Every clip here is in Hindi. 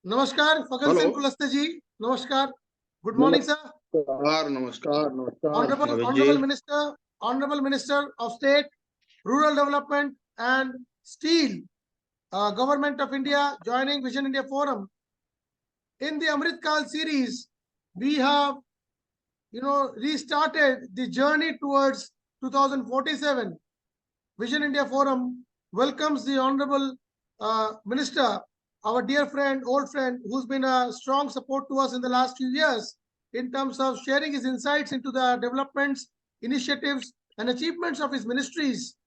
नमस्कार फगन हेलो। सिंह कुलस्ते जी। नमस्कार। Good morning sir. नमस्कार नमस्कार नमस्कार honourable Naveen ji. Honourable minister of state, rural development and steel, government of India joining Vision India Forum. In the Amrit Kal series, we have restarted the journey towards 2047. Vision India Forum welcomes the Honorable Minister, our dear friend, old friend, who's been a strong support to us in the last few years in terms of sharing his insights into the developments, initiatives, and achievements of his ministries.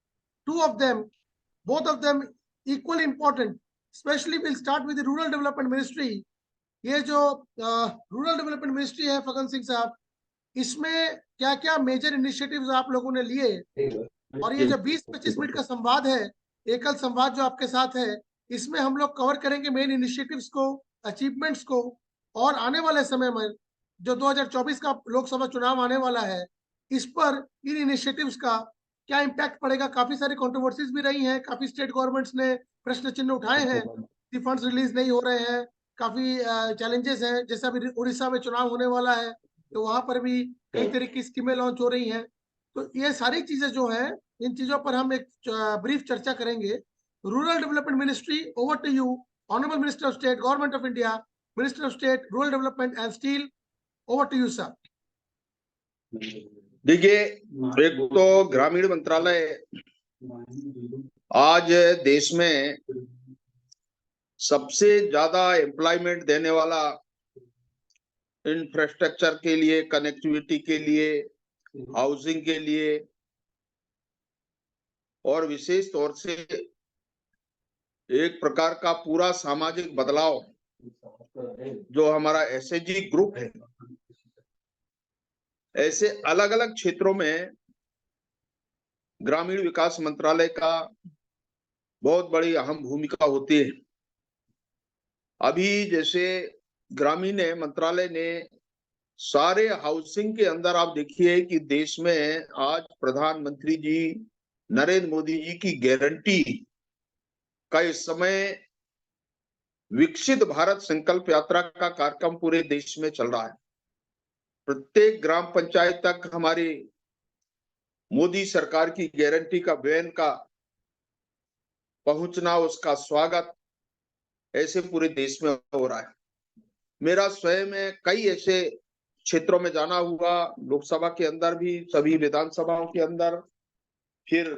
Two of them, both of them equally important. Especially, we'll start with the Rural Development Ministry. ये जो रूरल डेवलपमेंट मिनिस्ट्री है फगन सिंह साहब, इसमें क्या क्या मेजर इनिशिएटिव्स आप लोगों ने लिए, और ये जो 20-25 मिनट का संवाद है, एकल संवाद जो आपके साथ है, इसमें हम लोग कवर करेंगे मेन इनिशिएटिव्स को, अचीवमेंट्स को, और आने वाले समय में जो 2024 का लोकसभा चुनाव आने वाला है, इस पर इन इनिशिएटिव्स का क्या इम्पैक्ट पड़ेगा। काफी सारी कंट्रोवर्सीज भी रही हैं, काफी स्टेट गवर्नमेंट्स ने प्रश्न चिन्ह उठाए हैं कि फंड्स रिलीज नहीं हो रहे हैं, काफी चैलेंजेस हैं। जैसा भी उड़ीसा में चुनाव होने वाला है, तो वहां पर भी कई तरह की स्कीमें लॉन्च हो रही हैं। तो ये सारी चीजें जो है, इन चीजों पर हम एक ब्रीफ चर्चा करेंगे। Rural development ministry, over to you, honourable minister of state, government of India, minister of state, rural development and steel, over to you sir. देखिए, एक तो ग्रामीण मंत्रालय आज देश में सबसे ज्यादा एम्प्लॉयमेंट देने वाला, इंफ्रास्ट्रक्चर के लिए, कनेक्टिविटी के लिए, हाउसिंग के लिए, और विशेष तौर से एक प्रकार का पूरा सामाजिक बदलाव जो हमारा एसएचजी ग्रुप है, ऐसे अलग अलग क्षेत्रों में ग्रामीण विकास मंत्रालय का बहुत बड़ी अहम भूमिका होती है। अभी जैसे ग्रामीण मंत्रालय ने सारे हाउसिंग के अंदर, आप देखिए कि देश में आज प्रधानमंत्री जी नरेंद्र मोदी जी की गारंटी का इस समय विकसित भारत संकल्प यात्रा का कार्यक्रम पूरे देश में चल रहा है। प्रत्येक ग्राम पंचायत तक हमारी मोदी सरकार की गारंटी का बयान का पहुंचना, उसका स्वागत ऐसे पूरे देश में हो रहा है। मेरा स्वयं में कई ऐसे क्षेत्रों में जाना हुआ, लोकसभा के अंदर भी, सभी विधानसभाओं के अंदर, फिर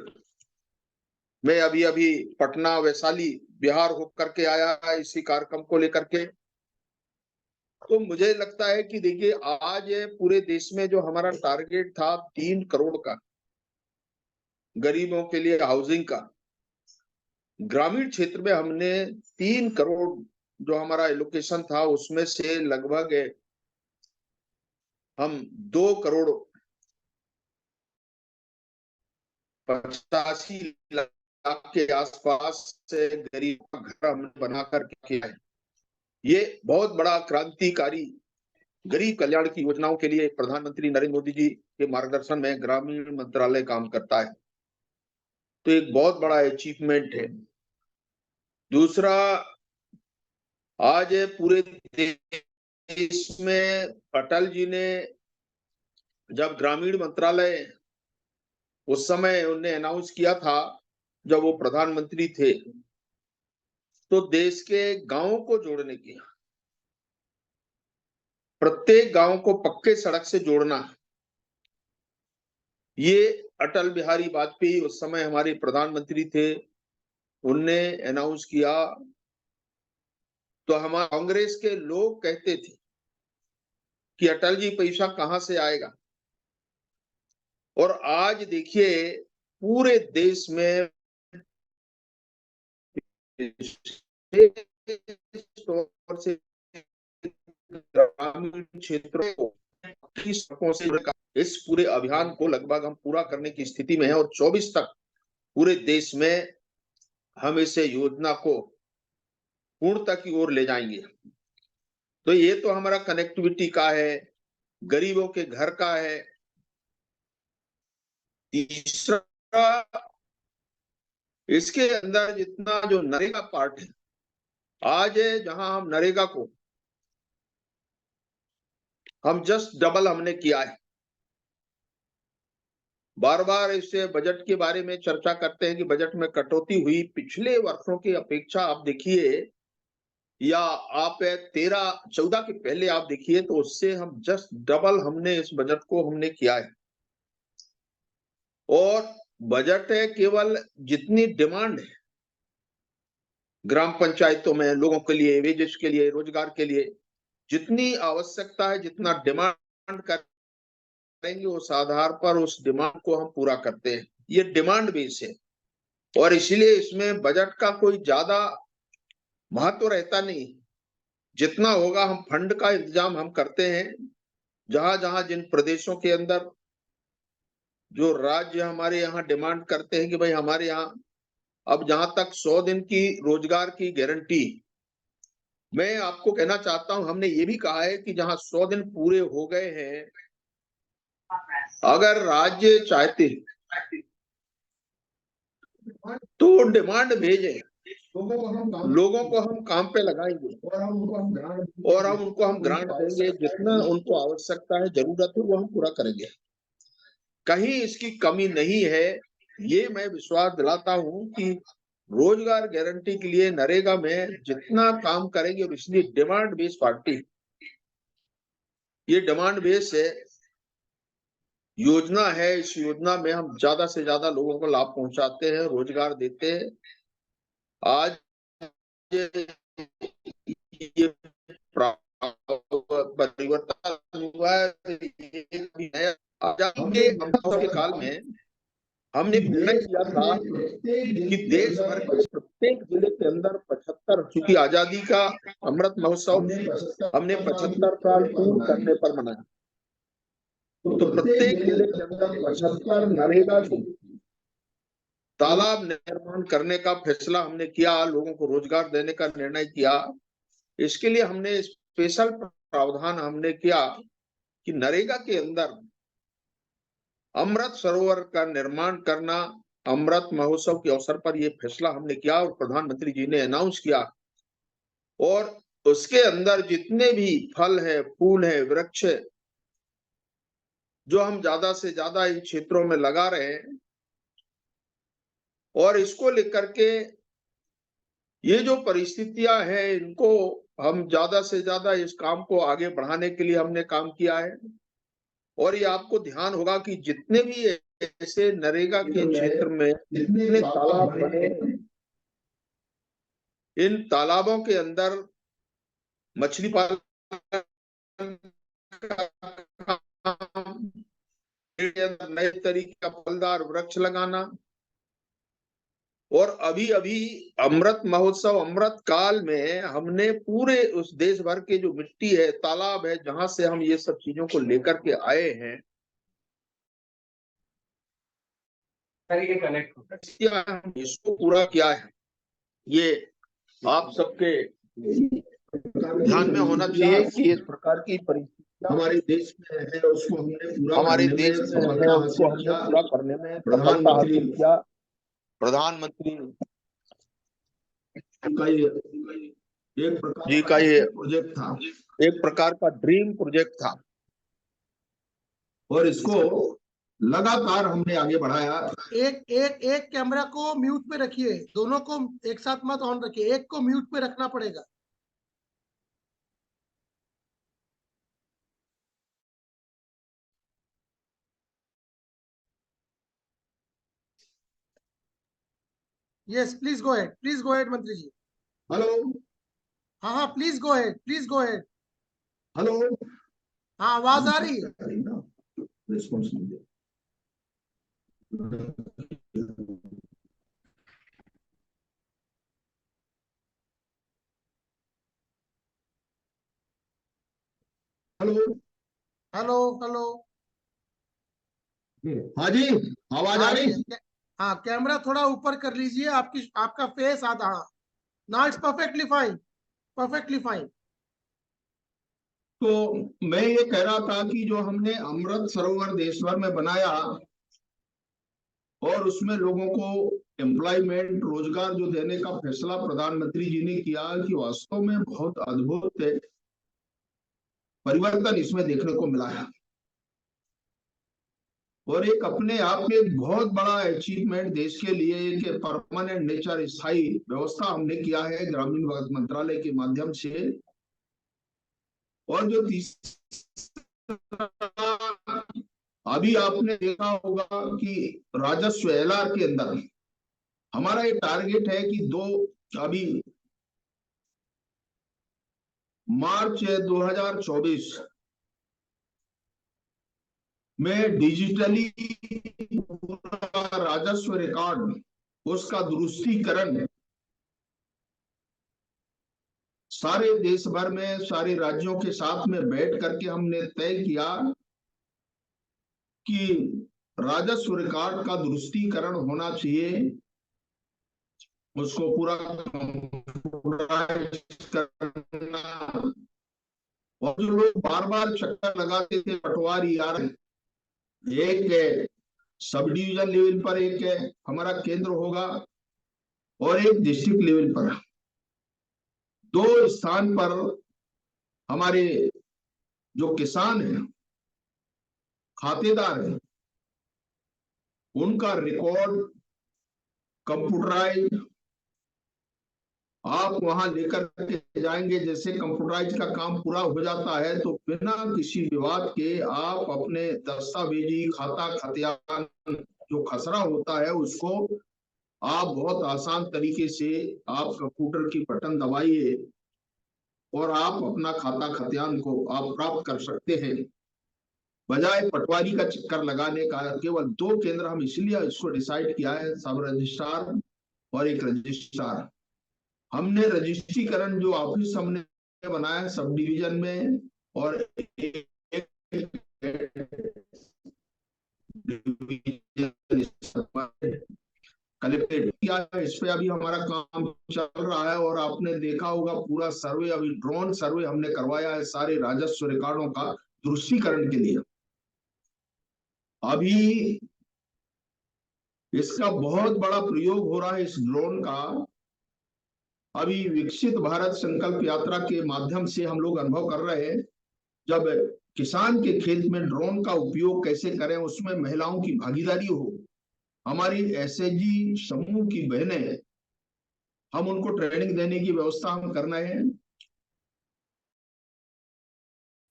मैं अभी अभी पटना वैशाली बिहार होकर के आया इसी कार्यक्रम को लेकर के। तो मुझे लगता है कि देखिए, आज पूरे देश में जो हमारा टारगेट था 3 करोड़ का गरीबों के लिए हाउसिंग का, ग्रामीण क्षेत्र में हमने 3 करोड़ जो हमारा एलोकेशन था, उसमें से लगभग हम 2 करोड़ 85 लाख के आसपास से गरीब का घर हमने बना कर किया है। ये बहुत बड़ा क्रांतिकारी गरीब कल्याण की योजनाओं के लिए प्रधानमंत्री नरेंद्र मोदी जी के मार्गदर्शन में ग्रामीण मंत्रालय काम करता है, तो एक बहुत बड़ा अचीवमेंट है। दूसरा, आज पूरे देश में अटल जी ने जब ग्रामीण मंत्रालय उस समय उन्हें अनाउंस किया था, जब वो प्रधानमंत्री थे, तो देश के गांवों को जोड़ने की, प्रत्येक गांव को पक्के सड़क से जोड़ना, ये अटल बिहारी वाजपेयी उस समय हमारे प्रधानमंत्री थे, उनने अनाउंस किया। तो हमारे कांग्रेस के लोग कहते थे कि अटल जी पैसा कहां से आएगा, और आज देखिए पूरे देश में से ग्रामीण क्षेत्रों को सड़कों से इस पूरे अभियान को लगभग हम पूरा करने की स्थिति में है, और 24 तक पूरे देश में हम इस योजना को पूर्णता की ओर ले जाएंगे। तो ये तो हमारा कनेक्टिविटी का है, गरीबों के घर का है। तीसरा, इसके अंदर जितना जो नरेगा पार्ट है, आज जहां हम नरेगा को हम जस्ट डबल हमने किया है। बार बार इससे बजट के बारे में चर्चा करते हैं कि बजट में कटौती हुई, पिछले वर्षों की अपेक्षा आप देखिए, या आप 13-14 के पहले आप देखिए, तो उससे हम जस्ट डबल हमने इस बजट को हमने किया है। और बजट है केवल जितनी डिमांड है ग्राम पंचायतों में लोगों के लिए, वेजेस के लिए, रोजगार के लिए, जितनी आवश्यकता है, जितना डिमांड करेंगे, उस आधार पर उस डिमांड को हम पूरा करते हैं। ये डिमांड बेस है और इसीलिए इसमें बजट का कोई ज्यादा महत्व रहता नहीं। जितना होगा हम फंड का इंतजाम हम करते हैं। जहां जहां जिन प्रदेशों के अंदर जो राज्य हमारे यहाँ डिमांड करते हैं कि भाई हमारे यहाँ, अब जहां तक 100 दिन की रोजगार की गारंटी, मैं आपको कहना चाहता हूं, हमने ये भी कहा है कि जहां 100 दिन पूरे हो गए हैं, अगर राज्य चाहते तो डिमांड भेजें, लोगों को हम काम पे लगाएंगे और हम उनको हम ग्रांट देंगे। जितना उनको आवश्यकता है, जरूरत है, वो हम पूरा करेंगे। कहीं इसकी कमी नहीं है। ये मैं विश्वास दिलाता हूं कि रोजगार गारंटी के लिए नरेगा में जितना काम करेंगे, और इसलिए डिमांड बेस्ड पार्टी, ये डिमांड बेस्ड है योजना है। इस योजना में हम ज्यादा से ज्यादा लोगों को लाभ पहुंचाते हैं, रोजगार देते हैं। आज ये परिवर्तन हुआ है। आजादी के काल में हमने निर्णय किया था कि देश भर के प्रत्येक जिले के अंदर 75, चूंकि आजादी का अमृत महोत्सव हमने 75 साल पूर्ण करने पर मनाया, तो प्रत्येक जिले के अंदर 75 नरेगा की तालाब निर्माण करने का फैसला हमने किया, लोगों को रोजगार देने का निर्णय किया। इसके लिए हमने स्पेशल प्रावधान हमने किया कि नरेगा के अंदर अमृत सरोवर का निर्माण करना। अमृत महोत्सव के अवसर पर यह फैसला हमने किया और प्रधानमंत्री जी ने अनाउंस किया। और उसके अंदर जितने भी फल है, फूल है, वृक्ष है, जो हम ज्यादा से ज्यादा इन क्षेत्रों में लगा रहे हैं, और इसको लेकर के ये जो परिस्थितियां हैं, इनको हम ज्यादा से ज्यादा इस काम को आगे बढ़ाने के लिए हमने काम किया है। और ये आपको ध्यान होगा कि जितने भी ऐसे नरेगा के क्षेत्र में जितने तालाब बने, इन तालाबों के अंदर मछली पालन, नए तरीके का फलदार वृक्ष लगाना। और अभी अभी अमृत महोत्सव, अमृत काल में हमने पूरे उस देश भर के जो मिट्टी है, तालाब है, जहां से हम ये सब चीजों को लेकर के आए हैं, इसको पूरा किया है। ये आप सबके ध्यान में होना चाहिए कि इस प्रकार की परिस्थितियां हमारे देश में है, उसको हमने पूरा करने में सफलता हासिल किया। प्रधानमंत्री जी का ये प्रोजेक्ट था, एक प्रकार का ड्रीम प्रोजेक्ट था, और इसको लगातार हमने आगे बढ़ाया। एक कैमरा को म्यूट पे रखिए, दोनों को एक साथ मत ऑन रखिए, एक को म्यूट पे रखना पड़ेगा। यस, प्लीज गो अहेड मंत्री जी। हेलो, हाँ हाँ, प्लीज गो अहेड। हेलो, हाँ, आवाज आ रही है। Response hello, hello hello. हाँ जी, आवाज आ रही? हाँ, कैमरा थोड़ा ऊपर कर लीजिए, आपका फेस आधा। हाँ, नाउ इट्स परफेक्टली फाइन। तो मैं ये कह रहा था कि जो हमने अमृत सरोवर देश भर में बनाया और उसमें लोगों को एम्प्लॉयमेंट, रोजगार जो देने का फैसला प्रधानमंत्री जी ने किया कि वास्तव में बहुत अद्भुत परिवर्तन इसमें देखने को मिला है। और एक अपने आप में एक बहुत बड़ा अचीवमेंट देश के लिए एक परमानेंट नेचर स्थायी व्यवस्था हमने किया है ग्रामीण विकास मंत्रालय के माध्यम से। और जो तीसरा, अभी आपने देखा होगा कि राजस्व एलआर के अंदर हमारा ये टारगेट है कि अभी मार्च 2024 में डिजिटली पूरा राजस्व रिकॉर्ड उसका दुरुस्तीकरण सारे देश भर में सारे राज्यों के साथ में बैठ करके हमने तय किया कि राजस्व रिकॉर्ड का दुरुस्तीकरण होना चाहिए, उसको पूरा करना। और जो लोग बार बार चक्कर लगाते थे पटवारी यार, एक सब डिवीजन लेवल पर एक हमारा केंद्र होगा और एक डिस्ट्रिक्ट लेवल पर, 2 स्थान पर हमारे जो किसान हैं, खातेदार हैं, उनका रिकॉर्ड कंप्यूटराइज आप वहां लेकर के जाएंगे। जैसे कंप्यूटराइज का काम पूरा हो जाता है तो बिना किसी विवाद के आप अपने दस्तावेजी खाता खतियान जो खसरा होता है उसको आप बहुत आसान तरीके से आप कंप्यूटर की बटन दबाइए और आप अपना खाता खतियान को आप प्राप्त कर सकते हैं, बजाय पटवारी का चक्कर लगाने का। केवल 2 केंद्र हम इसलिए इसको डिसाइड किया है, सब रजिस्ट्रार और एक रजिस्ट्रार। हमने रजिस्ट्रीकरण जो ऑफिस हमने बनाया है सब डिवीजन में और कलेक्टेड किया है, इस पे अभी हमारा काम चल रहा है। और आपने देखा होगा पूरा सर्वे, अभी ड्रोन सर्वे हमने करवाया है सारे राजस्व रिकॉर्डों का दुरुस्तीकरण के लिए। अभी इसका बहुत बड़ा प्रयोग हो रहा है इस ड्रोन का। अभी विकसित भारत संकल्प यात्रा के माध्यम से हम लोग अनुभव कर रहे हैं, जब किसान के खेत में ड्रोन का उपयोग कैसे करें, उसमें महिलाओं की भागीदारी हो। हमारी एसएचजी समूह की बहनें, हम उनको ट्रेनिंग देने की व्यवस्था हम कर रहे हैं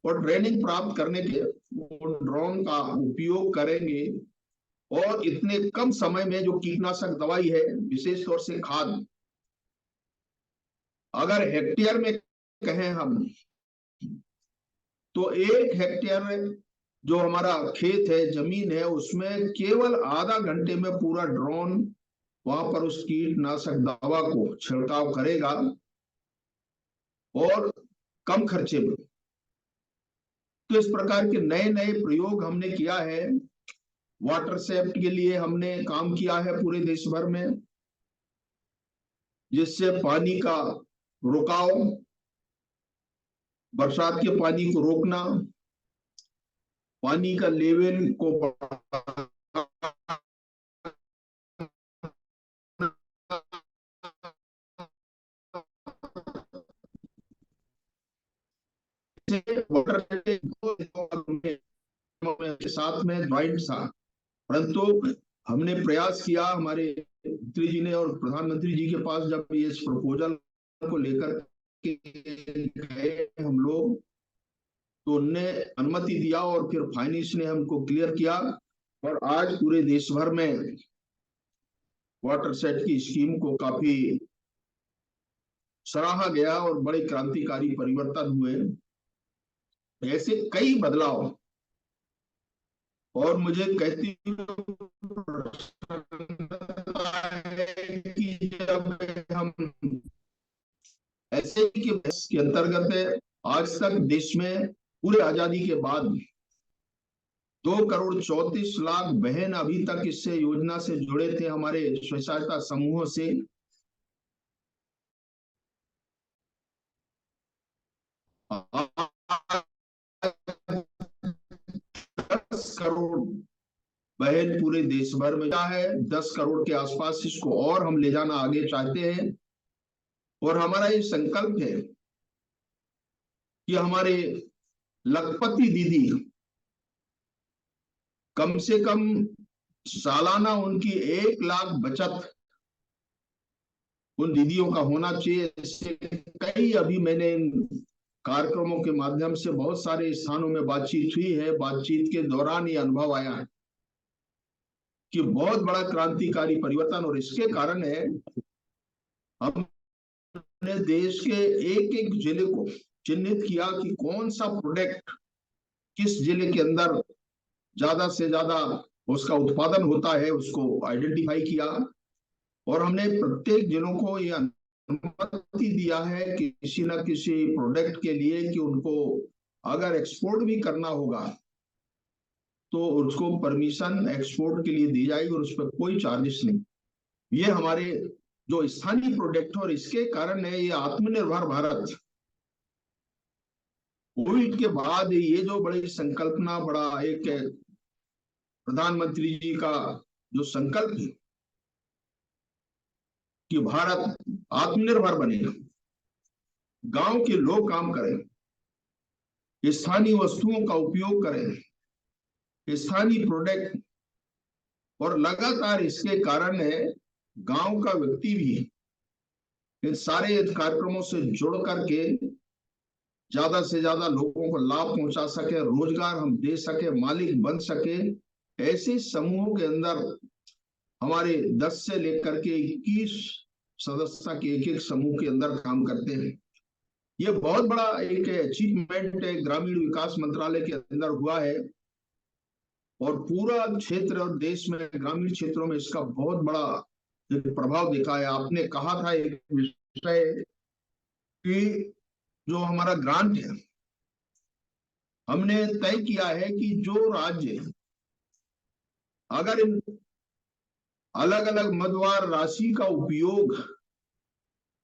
और ट्रेनिंग प्राप्त करने के ड्रोन का उपयोग करेंगे। और इतने कम समय में जो कीटनाशक दवाई है, विशेष तौर से खाद, अगर हेक्टेयर में कहें हम तो 1 हेक्टेयर जो हमारा खेत है, जमीन है, उसमें केवल आधा घंटे में पूरा ड्रोन वहां पर उस कीटनाशक दवा को छिड़काव करेगा और कम खर्चे में। तो इस प्रकार के नए नए प्रयोग हमने किया है। वाटर सेफ्ट के लिए हमने काम किया है पूरे देश भर में, जिससे पानी का रुकाव, बरसात के पानी को रोकना, पानी का लेवल को के साथ में ज्वाइंट था, परंतु हमने प्रयास किया, हमारे मंत्री जी ने और प्रधानमंत्री जी के पास जब ये इस प्रपोजल को लेकर के गए हम लोग, तो उनने अनुमति दिया और फिर फाइनेंस ने हमको क्लियर किया और आज पूरे देश भर में वाटर सेट की स्कीम को काफी सराहा गया और बड़े क्रांतिकारी परिवर्तन हुए। ऐसे कई बदलाव। और मुझे कहती कि जब हम ऐसे के अंतर्गत आज तक देश में पूरे आजादी के बाद 2,34,00,000 बहन अभी तक इससे योजना से जुड़े थे, हमारे स्व सहायता समूहों से। $10 करोड़ बहन पूरे देश भर में है। 10 करोड़ के आसपास इसको और हम ले जाना आगे चाहते हैं। और हमारा ये संकल्प है कि हमारे लखपति दीदी कम से कम सालाना उनकी 1 लाख बचत उन दीदियों का होना चाहिए। इससे कई अभी मैंने कार्यक्रमों के माध्यम से बहुत सारे स्थानों में बातचीत हुई है। बातचीत के दौरान ये अनुभव आया है कि बहुत बड़ा क्रांतिकारी परिवर्तन, और इसके कारण है हमने देश के एक एक जिले को चिन्हित किया कि कौन सा प्रोडक्ट किस जिले के अंदर ज्यादा से ज्यादा उसका उत्पादन होता है, उसको आइडेंटिफाई किया। और हमने प्रत्येक जिलों को यह अनुमति दिया है कि किसी न किसी प्रोडक्ट के लिए कि उनको अगर एक्सपोर्ट भी करना होगा तो उसको परमिशन एक्सपोर्ट के लिए दी जाएगी और उस पर कोई चार्जेस नहीं। ये हमारे जो स्थानीय प्रोडक्ट है, और इसके कारण है ये आत्मनिर्भर भारत कोविड के बाद ये जो बड़ी संकल्पना, बड़ा एक प्रधानमंत्री जी का जो संकल्प है कि भारत आत्मनिर्भर बनेगा, गांव के लोग काम करें, स्थानीय वस्तुओं का उपयोग करें, स्थानीय प्रोडक्ट, और लगातार इसके कारण है गांव का व्यक्ति भी इन सारे कार्यक्रमों से जुड़ करके ज्यादा से ज्यादा लोगों को लाभ पहुंचा सके, रोजगार हम दे सके, मालिक बन सके। ऐसे समूहों के अंदर हमारे 10 से लेकर के 21 सदस्यता के एक समूह के अंदर काम करते हैं। ये बहुत बड़ा एक अचीवमेंट है, ग्रामीण विकास मंत्रालय के अंदर हुआ है, और पूरा क्षेत्र और देश में ग्रामीण क्षेत्रों में इसका बहुत बड़ा प्रभाव देखा है। आपने कहा था एक विषय कि जो हमारा ग्रांट है, हमने तय किया है कि जो राज्य अगर इन अलग अलग मदवार राशि का उपयोग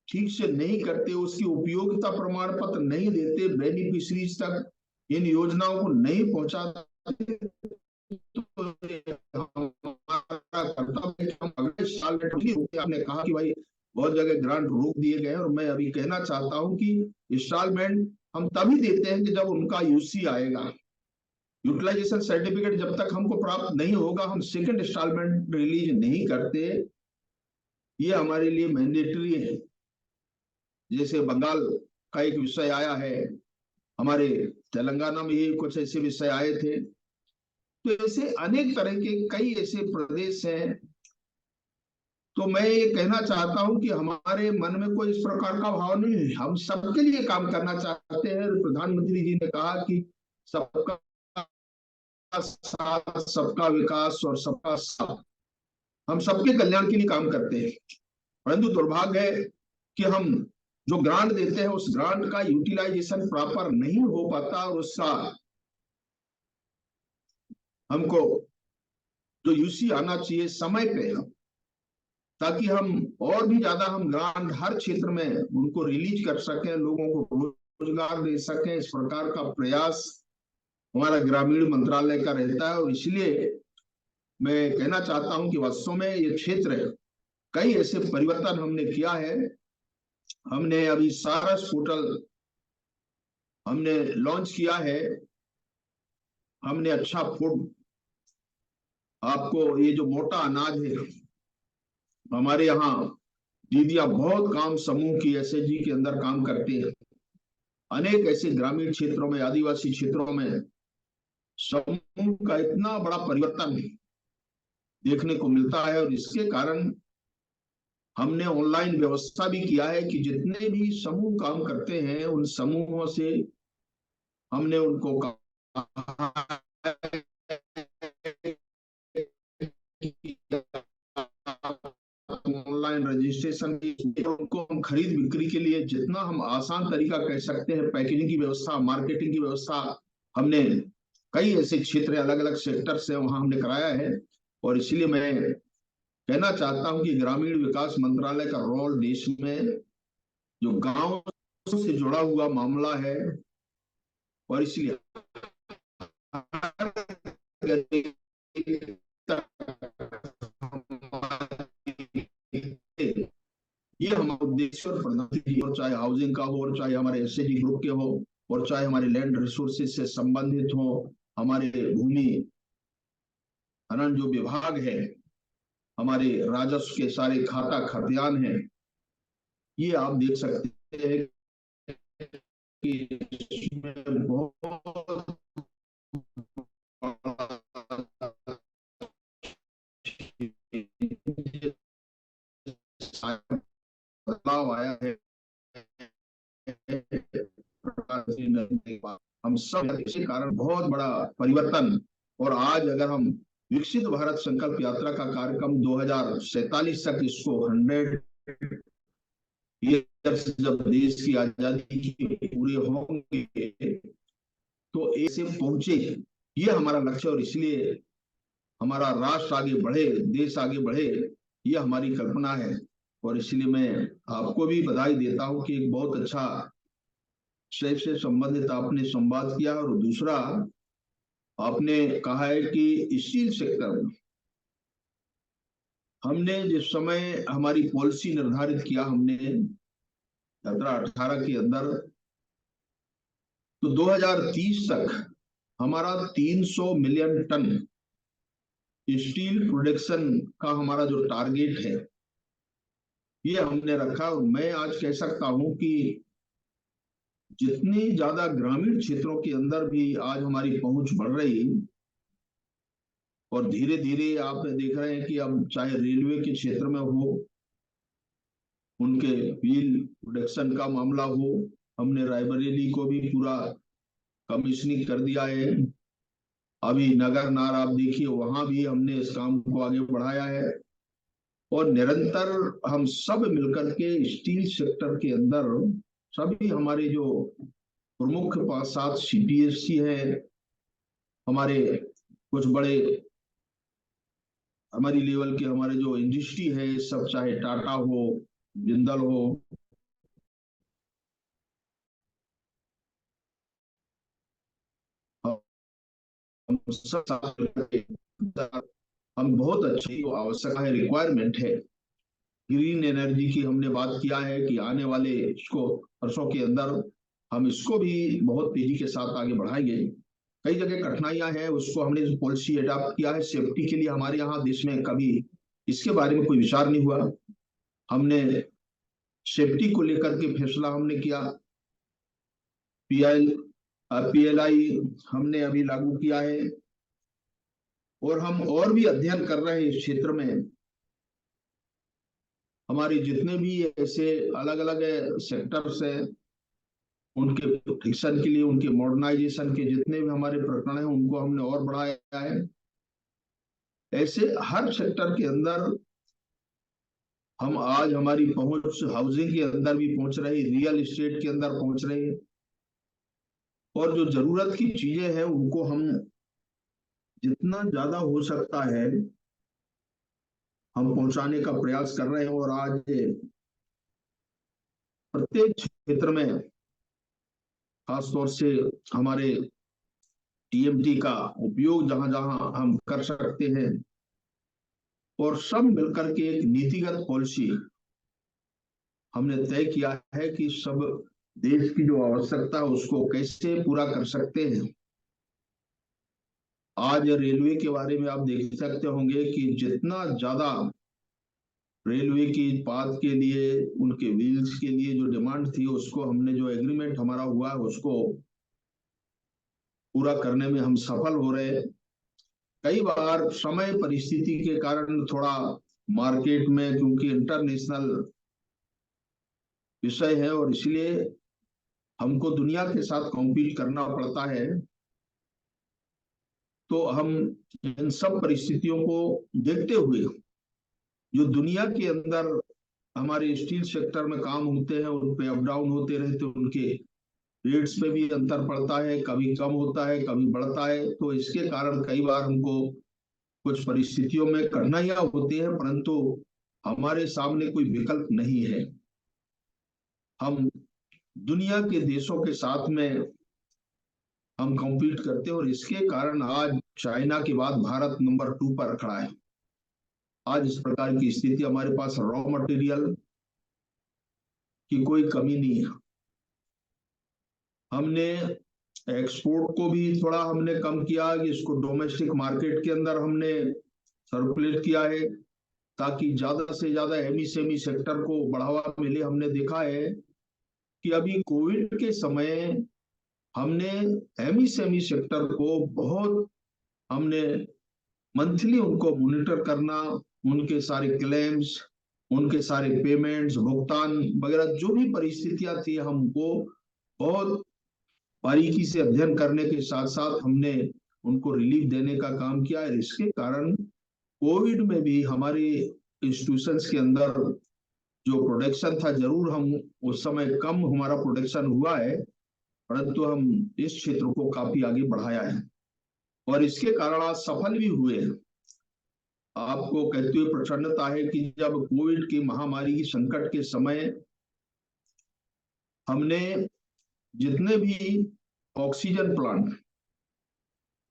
ठीक से नहीं करते, उसकी उपयोगिता प्रमाण पत्र नहीं देते, बेनिफिशरीज तक इन योजनाओं को नहीं पहुंचाते, तो हमारा कर्तव्य है कि हम अगले साल में, आपने कहा कि भाई बहुत जगह ग्रांट रोक दिए गए, और मैं अभी कहना चाहता हूं कि इंस्टॉलमेंट हम तभी देते हैं कि जब उनका यूसी आएगा। यूटिलाइजेशन सर्टिफिकेट जब तक हमको प्राप्त नहीं होगा, हम सेकंड इंस्टॉलमेंट रिलीज नहीं करते। ये हमारे लिए मैंडेटरी है। जैसे बंगाल का एक विषय आया है, हमारे तेलंगाना में ये कुछ ऐसे विषय आए थे, तो ऐसे अनेक तरह के कई ऐसे प्रदेश हैं। तो मैं ये कहना चाहता हूं कि हमारे मन में कोई इस प्रकार का भाव नहीं है, हम सबके लिए काम करना चाहते हैं। प्रधानमंत्री जी ने कहा कि सबका साथ, सबका विकास और सबका साथ, हम सबके कल्याण के लिए काम करते हैं। परंतु दुर्भाग्य है कि हम जो ग्रांट देते हैं उस ग्रांट का यूटिलाइजेशन प्रॉपर नहीं हो पाता, और उसका हमको जो यूसी आना चाहिए समय पे, ताकि हम और भी ज्यादा हम ग्रांट हर क्षेत्र में उनको रिलीज कर सकें, लोगों को रोजगार दे सकें। इस प्रकार का प्रयास हमारा ग्रामीण मंत्रालय का रहता है। और इसलिए मैं कहना चाहता हूं कि वास्तव में ये क्षेत्र कई ऐसे परिवर्तन हमने किया है। हमने अभी सारस पोर्टल हमने लॉन्च किया है। हमने अच्छा फूड, आपको ये जो मोटा अनाज है, हमारे यहाँ दीदियां बहुत काम समूह की एसएचजी के अंदर काम करते हैं। अनेक ऐसे ग्रामीण क्षेत्रों में, आदिवासी क्षेत्रों में समूह का इतना बड़ा परिवर्तन देखने को मिलता है। और इसके कारण हमने ऑनलाइन व्यवस्था भी किया है कि जितने भी समूह काम करते हैं उन समूहों से हमने उनको कहा ऑनलाइन रजिस्ट्रेशन की, उनको हम खरीद बिक्री के लिए जितना हम आसान तरीका कह सकते हैं, पैकेजिंग की व्यवस्था, मार्केटिंग की व्यवस्था, हमने कई ऐसे क्षेत्र अलग अलग सेक्टर से वहां हमने कराया है। और इसलिए मैं कहना चाहता हूं कि ग्रामीण विकास मंत्रालय का रोल देश में जो गांव से जुड़ा हुआ मामला है, और इसलिए ये हमारा उद्देश्य और प्रधानमंत्री, और चाहे हाउसिंग का हो, और चाहे हमारे एसएजी ग्रुप के हो, और चाहे हमारे लैंड रिसोर्सेज से संबंधित हो, हमारे भूमि खनन जो विभाग है, हमारे राजस्व के सारे खाता खतियान है, ये आप देख सकते हैं कि इसमें बहुत बदलाव आया है। हम सब इसी कारण बहुत बड़ा परिवर्तन, और आज अगर हम विकसित भारत संकल्प यात्रा का कार्यक्रम 2047 तक इसको 100 ईयर्स जब देश की आजादी की पूरे होंगे तो ऐसे पहुंचे, ये हमारा लक्ष्य, और इसलिए हमारा राष्ट्र आगे बढ़े, देश आगे बढ़े, ये हमारी कल्पना है। और इसलिए मैं आपको भी बधाई देता हूं कि एक बहुत अच्छा विषय से संबंधित आपने संवाद किया। और दूसरा, आपने कहा है कि स्टील सेक्टर में हमने जिस समय हमारी पॉलिसी निर्धारित किया, हमने 17-18 के अंदर, तो 2030 तक हमारा 300 मिलियन टन स्टील प्रोडक्शन का हमारा जो टारगेट है, ये हमने रखा। और मैं आज कह सकता हूं कि जितनी ज्यादा ग्रामीण क्षेत्रों के अंदर भी आज हमारी पहुंच बढ़ रही, और धीरे धीरे आप देख रहे हैं कि अब चाहे रेलवे के क्षेत्र में हो, उनके व्हील प्रोडक्शन का मामला हो, हमने रायबरेली को भी पूरा कमीशनिंग कर दिया है। अभी नगर नार आप देखिए, वहां भी हमने इस काम को आगे बढ़ाया है। और निरंतर हम सब मिलकर के स्टील सेक्टर के अंदर सभी हमारे जो प्रमुख 5-7 सीपीएससी है, हमारे कुछ बड़े हमारी लेवल के हमारे जो इंडस्ट्री है सब, चाहे टाटा हो, जिंदल हो, हम सब हम बहुत अच्छी आवश्यकता है, रिक्वायरमेंट है ग्रीन एनर्जी की। हमने बात किया है कि आने वाले इसको वर्षों के अंदर हम इसको भी बहुत तेजी के साथ आगे बढ़ाएंगे। कई जगह कठिनाइयां हैं, उसको हमने पॉलिसी अडॉप्ट किया है सेफ्टी के लिए। हमारे यहाँ देश में कभी इसके बारे में कोई विचार नहीं हुआ, हमने सेफ्टी को लेकर के फैसला हमने किया। पीएलआई हमने अभी लागू किया है, और हम और भी अध्ययन कर रहे हैं इस क्षेत्र में। हमारे जितने भी ऐसे अलग अलग सेक्टर्स है, उनके प्रोटेक्शन के लिए, उनके मॉडर्नाइजेशन के जितने भी हमारे प्रकरण हैं, उनको हमने और बढ़ाया है। ऐसे हर सेक्टर के अंदर हम आज हमारी पहुंच हाउसिंग के अंदर भी पहुंच रही, रियल एस्टेट के अंदर पहुंच रही, और जो जरूरत की चीजें हैं उनको हम जितना ज्यादा हो सकता है हम पहुंचाने का प्रयास कर रहे हैं। और आज प्रत्येक क्षेत्र में, खासतौर से हमारे टीएमटी का उपयोग जहां जहां हम कर सकते हैं, और सब मिलकर के एक नीतिगत पॉलिसी हमने तय किया है कि सब देश की जो आवश्यकता है उसको कैसे पूरा कर सकते हैं। आज रेलवे के बारे में आप देख सकते होंगे कि जितना ज्यादा रेलवे की बात के लिए, उनके व्हील्स के लिए जो डिमांड थी, उसको हमने जो एग्रीमेंट हमारा हुआ है उसको पूरा करने में हम सफल हो रहे। कई बार समय परिस्थिति के कारण थोड़ा मार्केट में, क्योंकि इंटरनेशनल विषय है और इसलिए हमको दुनिया के साथ कॉम्पीट करना पड़ता है, तो हम इन सब परिस्थितियों को देखते हुए जो दुनिया के अंदर हमारे स्टील सेक्टर में काम होते हैं, उन पे अप डाउन होते रहते, उनके रेट्स पे भी अंतर पड़ता है, कभी कम होता है, कभी बढ़ता है। तो इसके कारण कई बार हमको कुछ परिस्थितियों में कठिनाइयां होती है, परंतु हमारे सामने कोई विकल्प नहीं है। हम दुनिया के देशों के साथ में हम कॉम्पीट करते हैं, और इसके कारण आज चाइना के बाद भारत नंबर 2 पर खड़ा है। आज इस प्रकार की स्थिति, हमारे पास रॉ मटेरियल की कोई कमी नहीं है। हमने एक्सपोर्ट को भी थोड़ा हमने कम किया कि इसको डोमेस्टिक मार्केट के अंदर हमने सर्कुलेट किया है, ताकि ज्यादा से ज्यादा एमएसएमई सेक्टर को बढ़ावा मिले। हमने देखा है कि अभी कोविड के समय हमने एमएसएमई सेक्टर को बहुत हमने मंथली उनको मॉनिटर करना, उनके सारे क्लेम्स, उनके सारे पेमेंट्स, भुगतान वगैरह जो भी परिस्थितियां थी, हमको बहुत बारीकी से अध्ययन करने के साथ साथ हमने उनको रिलीफ देने का काम किया है। इसके कारण कोविड में भी हमारे इंस्टीट्यूशंस के अंदर जो प्रोडक्शन था, जरूर हम उस समय कम हमारा प्रोडक्शन हुआ है, परंतु हम इस क्षेत्र को काफी आगे बढ़ाया है और इसके कारण आज सफल भी हुए हैं। आपको कहते हुए प्रसन्नता है कि जब कोविड की महामारी की संकट के समय हमने जितने भी ऑक्सीजन प्लांट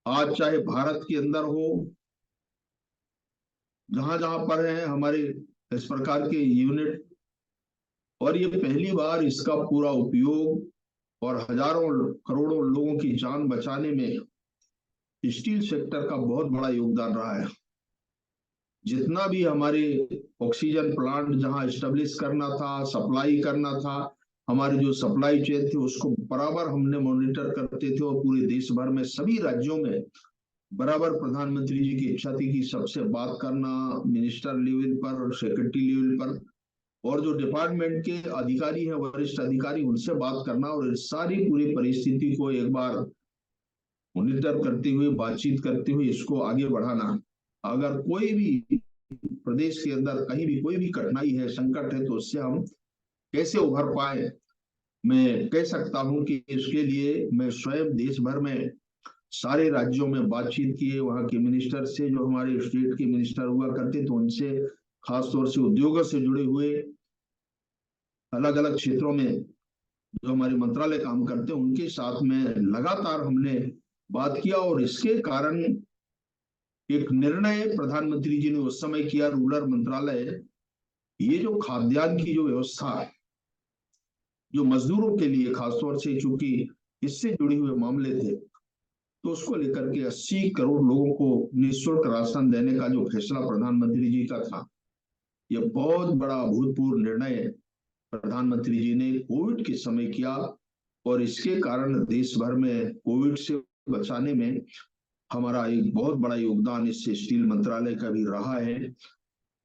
आज चाहे भारत के अंदर हो, जहां जहां पर है हमारे इस प्रकार के यूनिट, और ये पहली बार इसका पूरा उपयोग और हजारों करोड़ों लोगों की जान बचाने में स्टील सेक्टर का बहुत बड़ा योगदान रहा है। जितना भी हमारे ऑक्सीजन प्लांट जहां एस्टेब्लिश करना था, सप्लाई करना था, हमारी जो सप्लाई चेन थी उसको बराबर हमने मॉनिटर करते थे और पूरे देश भर में सभी राज्यों में बराबर प्रधानमंत्री जी की इच्छा थी कि सबसे बात करना, मिनिस्टर लेवल पर, सेक्रेटरी लेवल पर, और जो डिपार्टमेंट के अधिकारी हैं, वरिष्ठ अधिकारी, उनसे बात करना और इस सारी पूरी परिस्थिति को एक बार मॉनिटर करते हुए, बातचीत करते हुए इसको आगे बढ़ाना। अगर कोई भी प्रदेश के अंदर कहीं भी कोई भी कठिनाई है, संकट है, तो उससे हम कैसे उभर पाए, मैं कह सकता हूं कि इसके लिए मैं स्वयं देश भर में सारे राज्यों में बातचीत किए, वहां के मिनिस्टर से, जो हमारे स्टेट के मिनिस्टर हुआ करते थे उनसे, खासतौर से उद्योगों से जुड़े हुए अलग अलग क्षेत्रों में जो हमारे मंत्रालय काम करते हैं उनके साथ में लगातार हमने बात किया और इसके कारण एक निर्णय प्रधानमंत्री जी ने उस समय किया, रूरल मंत्रालय, ये जो खाद्यान्न की जो व्यवस्था, जो मजदूरों के लिए खासतौर से चूंकि इससे जुड़े हुए मामले थे, तो उसको लेकर के 80 करोड़ लोगों को निःशुल्क राशन देने का जो फैसला प्रधानमंत्री जी का था, यह बहुत बड़ा अभूतपूर्व निर्णय प्रधानमंत्री जी ने कोविड के समय किया और इसके कारण देश भर में कोविड से बचाने में हमारा एक बहुत बड़ा योगदान इस स्टील मंत्रालय का भी रहा है।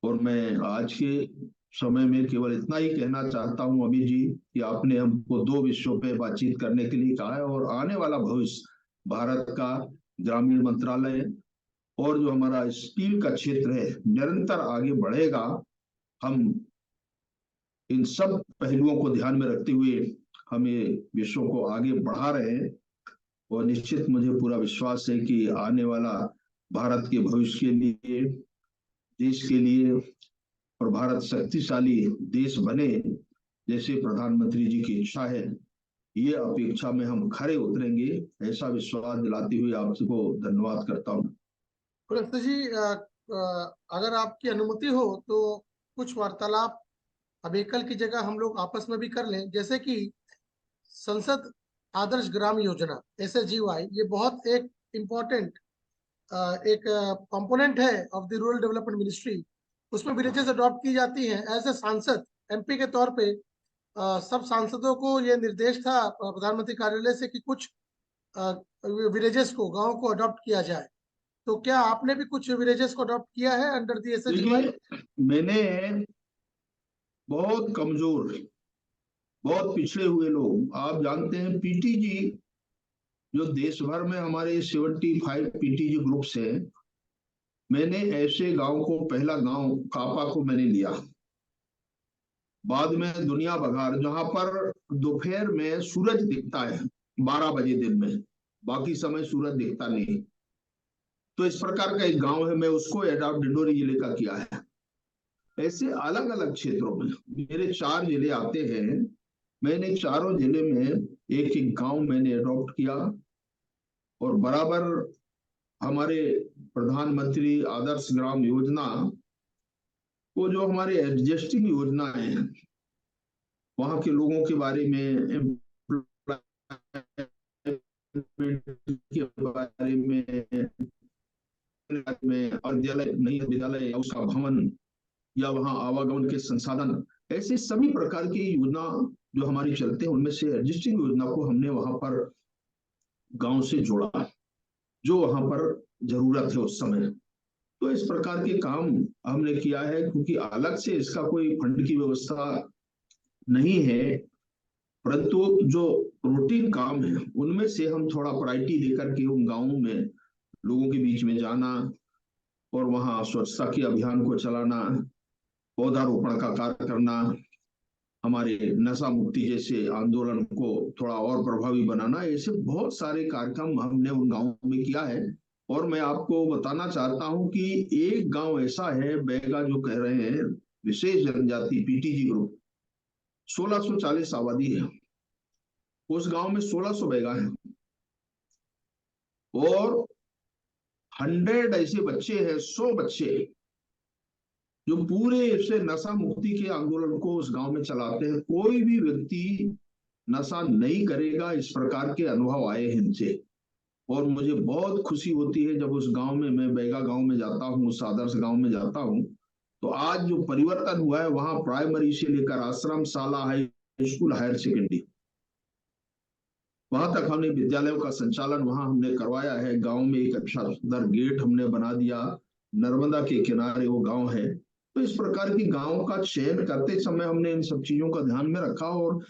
और मैं आज के समय में केवल इतना ही कहना चाहता हूं अभी जी कि आपने हमको 2 विषयों पे बातचीत करने के लिए कहा है और आने वाला भविष्य भारत का ग्रामीण मंत्रालय और जो हमारा स्टील का क्षेत्र है निरंतर आगे बढ़ेगा। हम इन सब पहलुओं को ध्यान में रखते हुए हम ये विषयों को आगे बढ़ा रहे हैं और निश्चित मुझे पूरा विश्वास है कि आने वाला भारत के भविष्य के लिए, देश के लिए और भारत शक्तिशाली देश बने जैसे प्रधानमंत्री जी की इच्छा है, ये अपेक्षा में हम खरे उतरेंगे, ऐसा विश्वास दिलाते हुए आपको धन्यवाद करता हूँ। पुलस्त्य जी, अगर आपकी अनुमति हो तो कुछ वार्तालाप अभी कल की जगह हम लोग आपस में भी कर लें, जैसे कि संसद आदर्श ग्राम योजना SHGY, ये बहुत एक इम्पोर्टेंट एक कंपोनेंट है of the rural development ministry. उसमें विलेजेस अडॉप्ट की जाती हैं। एज ए सांसद MP के तौर पे सब सांसदों को ये निर्देश था प्रधानमंत्री कार्यालय से कि कुछ विलेजेस को, गांव को अडॉप्ट किया जाए। तो क्या आपने भी कुछ विलेजेस को अडॉप्ट किया है अंडर दी SHGY? मैंने बहुत कमजोर, बहुत पिछड़े हुए लोग, आप जानते हैं PTG, जो देश भर में हमारे 75 PTG ग्रुप्स हैं, मैंने ऐसे गांव को, पहला गांव कापा को मैंने लिया, बाद में दुनिया बघार, जहां पर दोपहर में सूरज दिखता है 12 बजे दिन में, बाकी समय सूरज दिखता नहीं, तो इस प्रकार का एक गांव है, मैं उसको एडॉप्ट डिंडोरी जिले का किया है। ऐसे अलग अलग क्षेत्रों में मेरे 4 जिले आते हैं, मैंने चारों जिले में एक एक गांव मैंने अडॉप्ट किया और बराबर हमारे प्रधानमंत्री आदर्श ग्राम योजना को, जो हमारे एडजस्टिंग योजना है, वहां के लोगों के बारे में, के बारे में और विद्यालय, नई विद्यालय, उसका भवन या वहां आवागमन के संसाधन, ऐसे सभी प्रकार की योजना जो हमारी चलते हैं उनमें से एग्जिस्टिंग योजना को हमने वहां पर गांव से जोड़ा, जो वहां पर जरूरत है उस समय। तो इस प्रकार के काम हमने किया है, क्योंकि अलग से इसका कोई फंड की व्यवस्था नहीं है, परंतु जो रूटीन काम है उनमें से हम थोड़ा प्रायोरिटी लेकर के उन गांवों में लोगों के बीच में जाना और वहां स्वच्छता के अभियान को चलाना, पौधारोपण का कार्य करना, हमारे नशा मुक्ति जैसे आंदोलन को थोड़ा और प्रभावी बनाना, ऐसे बहुत सारे कार्यक्रम हमने उन गांवों में किया है। और मैं आपको बताना चाहता हूं कि एक गांव ऐसा है, बैगा जो कह रहे हैं, विशेष जनजाति पीटीजी ग्रुप, 1640 आबादी है, उस गांव में 1600 बैगा है और 100 ऐसे बच्चे हैं, 100 बच्चे जो पूरे से नशा मुक्ति के आंदोलन को उस गांव में चलाते हैं। कोई भी व्यक्ति नशा नहीं करेगा, इस प्रकार के अनुभव आए हैं इनसे। और मुझे बहुत खुशी होती है जब उस गांव में, मैं बैगा गांव में जाता हूँ, उस आदर्श गांव में जाता हूँ, तो आज जो परिवर्तन हुआ है वहां प्राइमरी से लेकर आश्रम, शाला, हाई स्कूल, हायर सेकेंडरी, वहां तक हमने विद्यालयों का संचालन वहां हमने करवाया है। गांव में एक अच्छा सुंदर गेट हमने बना दिया, नर्मदा के किनारे वो गांव है। तो इस प्रकार की गांव का चयन करते समय हमने इन सब चीजों का ध्यान में रखा। और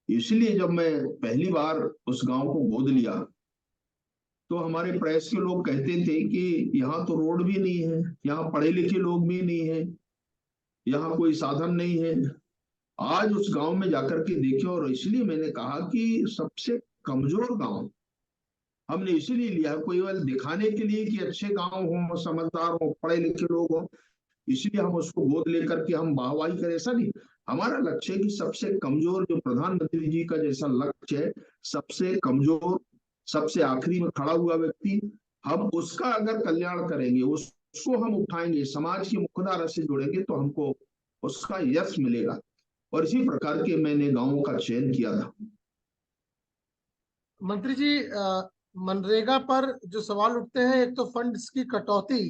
इसलिए जब मैं पहली बार उस गांव को गोद लिया तो हमारे प्रेस के लोग कहते थे कि यहाँ तो रोड भी नहीं है, यहाँ पढ़े लिखे लोग भी नहीं है, यहाँ कोई साधन नहीं है। आज उस गांव में जाकर के देखे, और इसलिए मैंने कहा कि सबसे कमजोर गांव हमने इसीलिए लिया, कोई वाले दिखाने के लिए कि अच्छे गांव हो, समझदार हो, पढ़े लिखे लोग हो, इसलिए हम उसको गोद लेकर के हम वाहवाही करें, ऐसा नहीं। हमारा लक्ष्य है कि सबसे कमजोर, जो प्रधानमंत्री जी का जैसा लक्ष्य है, सबसे कमजोर, सबसे आखिरी में खड़ा हुआ व्यक्ति, हम उसका अगर कल्याण करेंगे, उसको हम उठाएंगे, समाज की मुख्यधारा से जोड़ेंगे, तो हमको उसका यश मिलेगा। और इसी प्रकार के मैंने गांवों का चयन किया था। मंत्री जी, मनरेगा पर जो सवाल उठते हैं, एक तो फंड्स की कटौती,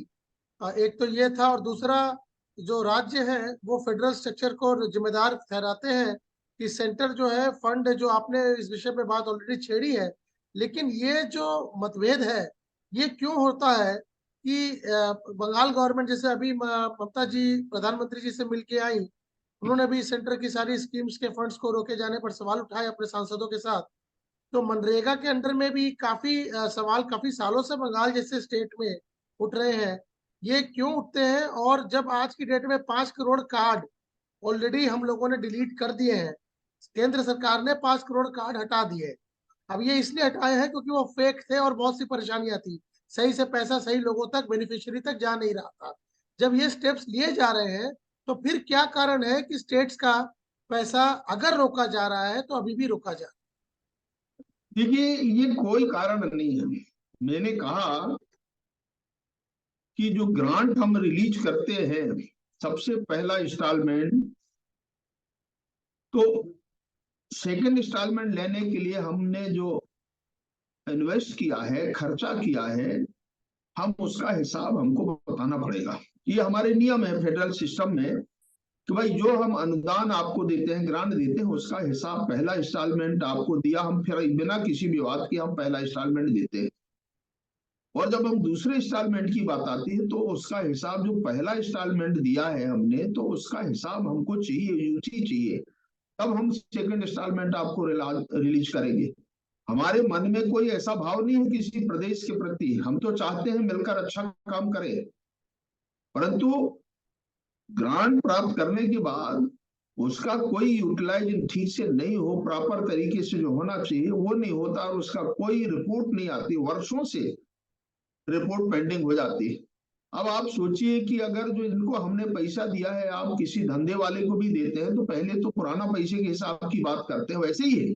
एक तो ये था, और दूसरा जो राज्य है वो फेडरल स्ट्रक्चर को जिम्मेदार ठहराते हैं कि सेंटर जो है फंड, जो आपने इस विषय पे बात ऑलरेडी छेड़ी है, लेकिन ये जो मतभेद है ये क्यों होता है कि बंगाल गवर्नमेंट, जैसे अभी ममता जी प्रधानमंत्री जी से मिलके आई, उन्होंने भी सेंटर की सारी स्कीम्स के फंड्स को रोके जाने पर सवाल उठाए अपने सांसदों के साथ। तो मनरेगा के अंडर में भी काफी सवाल काफी सालों से बंगाल जैसे स्टेट में उठ रहे हैं। ये क्यों उठते हैं? और जब आज की डेट में 5 करोड़ कार्ड ऑलरेडी हम लोगों ने डिलीट कर दिए हैं, केंद्र सरकार ने 5 करोड़ कार्ड हटा दिए। अब ये इसलिए हटाए हैं क्योंकि वो फेक थे और बहुत सी परेशानियां थी, सही से पैसा सही लोगों तक, बेनिफिशियरी तक जा नहीं रहा था। जब ये स्टेप्स लिए जा रहे हैं तो फिर क्या कारण है कि स्टेट्स का पैसा अगर रोका जा रहा है तो अभी भी रोका जा रहा है? देखिए, ये कोई कारण नहीं है। मैंने कहा कि जो ग्रांट हम रिलीज करते हैं, सबसे पहला इंस्टॉलमेंट, तो सेकंड इंस्टॉलमेंट लेने के लिए हमने जो इन्वेस्ट किया है, खर्चा किया है, हम उसका हिसाब हमको बताना पड़ेगा। ये हमारे नियम है फेडरल सिस्टम में कि भाई जो हम अनुदान आपको देते हैं, ग्रांट देते हैं, उसका हिसाब, पहला इंस्टॉलमेंट आपको दिया, हम फिर बिना किसी विवाद के हम पहला इंस्टॉलमेंट देते हैं। और जब हम दूसरे इंस्टॉलमेंट की बात आती है तो उसका हिसाब, जो पहला इंस्टॉलमेंट दिया है हमने, तो उसका हिसाब हमको चाहिए, यूटी चाहिए, तब हम सेकंड इंस्टॉलमेंट आपको रिलीज करेंगे। हमारे मन में कोई ऐसा भाव नहीं है किसी प्रदेश के प्रति, हम तो चाहते हैं मिलकर अच्छा काम करें, परंतु ग्रांट प्राप्त करने के बाद उसका कोई यूटिलाइज ठीक से नहीं हो, प्रॉपर तरीके से जो होना चाहिए वो नहीं होता, और उसका कोई रिपोर्ट नहीं आती, वर्षों से रिपोर्ट पेंडिंग हो जाती है। अब आप सोचिए कि अगर जो इनको हमने पैसा दिया है, आप किसी धंधे वाले को भी देते हैं तो पहले तो पुराना पैसे के हिसाब की बात करते हैं। वैसे ही है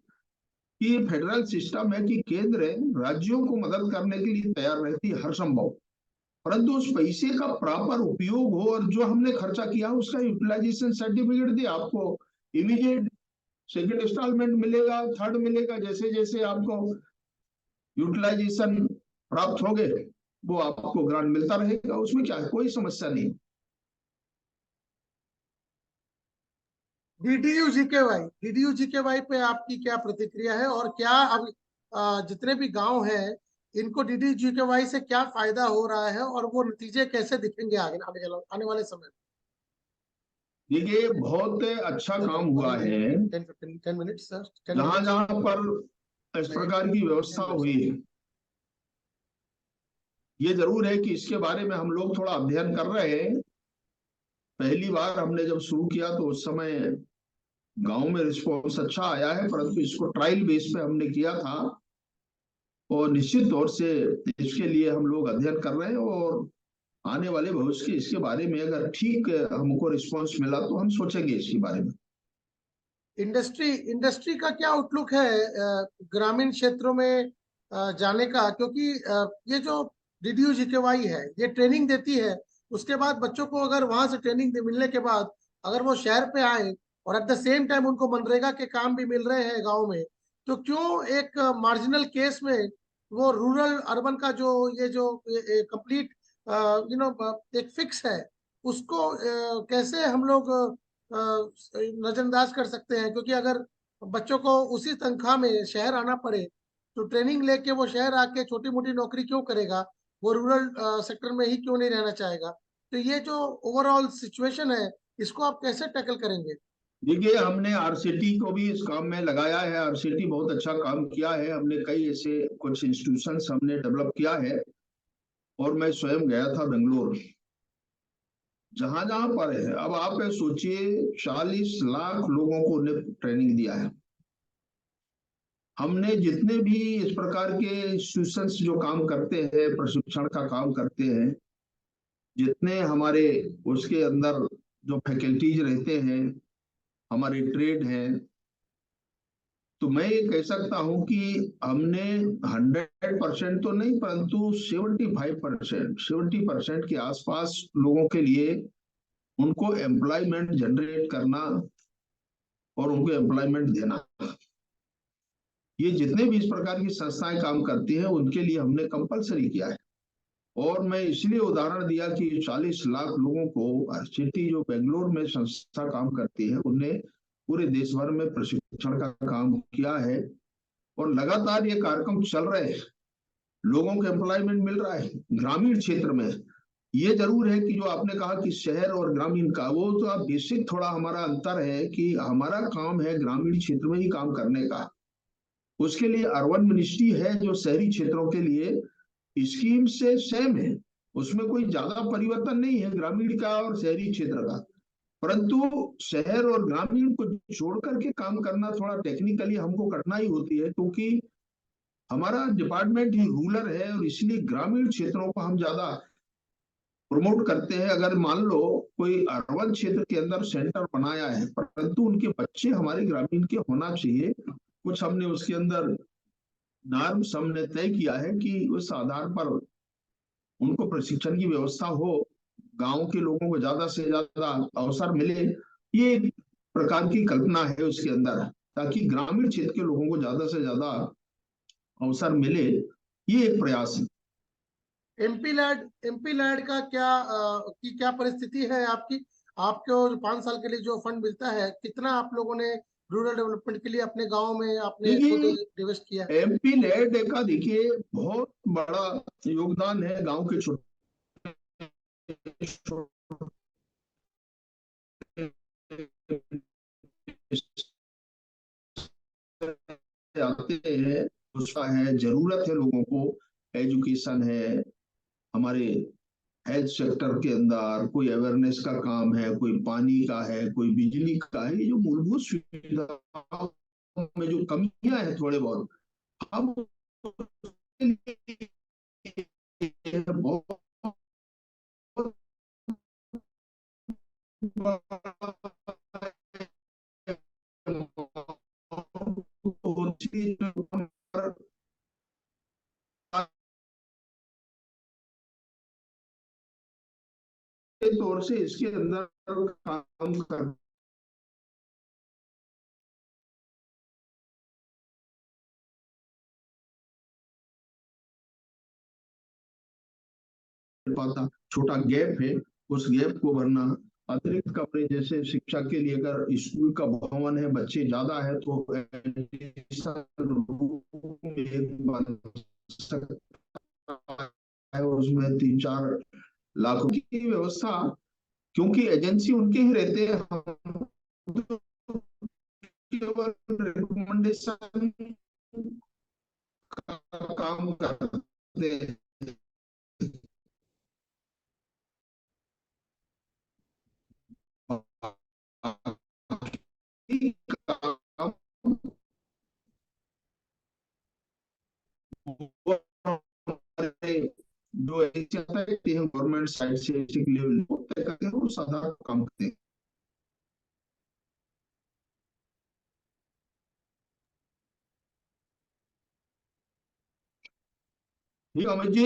कि फेडरल सिस्टम है कि केंद्र राज्यों को मदद करने के लिए तैयार रहती है हर संभव, परंतु उस पैसे का प्रॉपर उपयोग हो और जो हमने खर्चा किया उसका यूटिलाइजेशन सर्टिफिकेट दे आपको, इमीडिएट सेकंड इंस्टॉलमेंट मिलेगा, थर्ड मिलेगा, जैसे जैसे आपको यूटिलाइजेशन प्राप्त हो गए वो आपको ग्रांट मिलता रहेगा, उसमें क्या है, कोई समस्या नहीं। डीडीयू जीकेवाई पे आपकी क्या प्रतिक्रिया है, और क्या अब जितने भी गांव हैं इनको डीडीयू जीकेवाई से क्या फायदा हो रहा है, और वो नतीजे कैसे दिखेंगे आगे आने वाले समय में? देखिए बहुत अच्छा काम हुआ है 10 मिनट्स सर, 10 जहां मिनट्स। जहां पर इस प्रकार की व्यवस्था हुई है। ये जरूर है कि इसके बारे में हम लोग थोड़ा अध्ययन कर रहे हैं। पहली बार हमने जब शुरू किया तो उस समय गांव में रिस्पॉन्स अच्छा आया है, परंतु इसको ट्रायल बेस पे हमने किया था और निश्चित तौर से इसके लिए हम लोग अध्ययन कर रहे हैं और आने वाले भविष्य के इसके बारे में अगर ठीक हमको रिस्पॉन्स मिला तो हम सोचेंगे इसके बारे में। इंडस्ट्री का क्या आउटलुक है ग्रामीण क्षेत्रों में जाने का? क्योंकि ये जो डीडीयू जीकेवाई है ये ट्रेनिंग देती है, उसके बाद बच्चों को अगर वहां से ट्रेनिंग मिलने के बाद अगर वो शहर पे आए और एट द सेम टाइम उनको मनरेगा के काम भी मिल रहे हैं गांव में, तो क्यों एक मार्जिनल केस में वो रूरल अर्बन का जो ये जो कंप्लीट एक फिक्स है उसको कैसे हम लोग नजरअंदाज कर सकते हैं? क्योंकि अगर बच्चों को उसी तनख्वाह में शहर आना पड़े तो ट्रेनिंग लेके वो शहर आके छोटी मोटी नौकरी क्यों करेगा, वो रूरल सेक्टर में ही क्यों नहीं रहना चाहेगा? तो ये जो ओवरऑल सिचुएशन है इसको आप कैसे टैकल करेंगे? देखिए हमने आरसीटी को भी इस काम में लगाया है, आरसीटी बहुत अच्छा काम किया है, हमने कई ऐसे कुछ इंस्टीट्यूशंस हमने डेवलप किया है और मैं स्वयं गया था बेंगलोर, जहां जहां पर है। अब आप सोचिए 40 लाख लोगों को उन्हें ट्रेनिंग दिया है। हमने जितने भी इस प्रकार के इंस्टीट्यूशंस जो काम करते हैं, प्रशिक्षण का काम करते हैं, जितने हमारे उसके अंदर जो फैकल्टीज रहते हैं, हमारे ट्रेड हैं, तो मैं ये कह सकता हूं कि हमने 100% तो नहीं परंतु 70% के आसपास लोगों के लिए उनको एम्प्लॉयमेंट जनरेट करना और उनको एम्प्लॉयमेंट देना, ये जितने भी इस प्रकार की संस्थाएं काम करती हैं उनके लिए हमने कंपलसरी किया है। और मैं इसलिए उदाहरण दिया कि 40 लाख लोगों को सिटी जो बेंगलोर में संस्था काम करती है उनने पूरे देश भर में प्रशिक्षण का काम किया है और लगातार ये कार्यक्रम चल रहे हैं, लोगों को एम्प्लॉयमेंट मिल रहा है ग्रामीण क्षेत्र में। ये जरूर है कि जो आपने कहा कि शहर और ग्रामीण का, वो तो आप बेसिक थोड़ा हमारा अंतर है कि हमारा काम है ग्रामीण क्षेत्र में ही काम करने का। उसके लिए अर्बन मिनिस्ट्री है जो शहरी क्षेत्रों के लिए स्कीम से सेम है, उसमें कोई ज्यादा परिवर्तन नहीं है ग्रामीण का और शहरी क्षेत्र का। परंतु शहर और ग्रामीण को जोड़ करके काम करना थोड़ा टेक्निकली हमको कठिनाई होती है, क्योंकि हमारा डिपार्टमेंट ही रूरल है और इसलिए ग्रामीण क्षेत्रों को हम ज्यादा प्रमोट करते हैं। अगर मान लो कोई अर्बन क्षेत्र के अंदर सेंटर बनाया है परंतु उनके बच्चे हमारे ग्रामीण के होना चाहिए, कुछ हमने उसके अंदर नॉर्म्स हमने तय किया है कि उस आधार पर उनको प्रशिक्षण की व्यवस्था हो, गांव के लोगों को ज्यादा से ज्यादा अवसर मिले। ये एक प्रकार की कल्पना है उसके अंदर, ताकि ग्रामीण क्षेत्र के लोगों को ज्यादा से ज्यादा अवसर मिले, ये एक प्रयास है। एमपी लैड का क्या परिस्थिति है आपकी? आपको 5 साल के लिए जो फंड मिलता है, कितना आप लोगों ने रूरल डेवलपमेंट के लिए अपने गांव में आपने खुद देखिए इन्वेस्ट किया? एमपी लैड का देखिए बहुत बड़ा योगदान है, गांव के छोटे आते हैं, उसका है जरूरत है लोगों को, एजुकेशन है, हमारे हेल्थ सेक्टर के अंदर कोई अवेयरनेस का काम है, कोई पानी का है, कोई बिजली का है, ये जो मूलभूत सुविधाओं में जो कमियां हैं थोड़े बहुत, हम बहुत तौर से इसके अंदर काम कर पाता, छोटा गैप है, उस गैप को भरना, अतिरिक्त कमरे जैसे शिक्षा के लिए अगर स्कूल का भवन है, बच्चे ज्यादा है तो बन सकता है, उसमें 3-4 लाख की व्यवस्था, क्योंकि एजेंसी उनके ही रहते हैं, हम तो केवल रिकमेंडेशन का काम करते हैं। जो एजेंसी है गवर्नमेंट साइड से लेवल तय करते हैं, वो साधा काम करते हैं। जी अमित जी।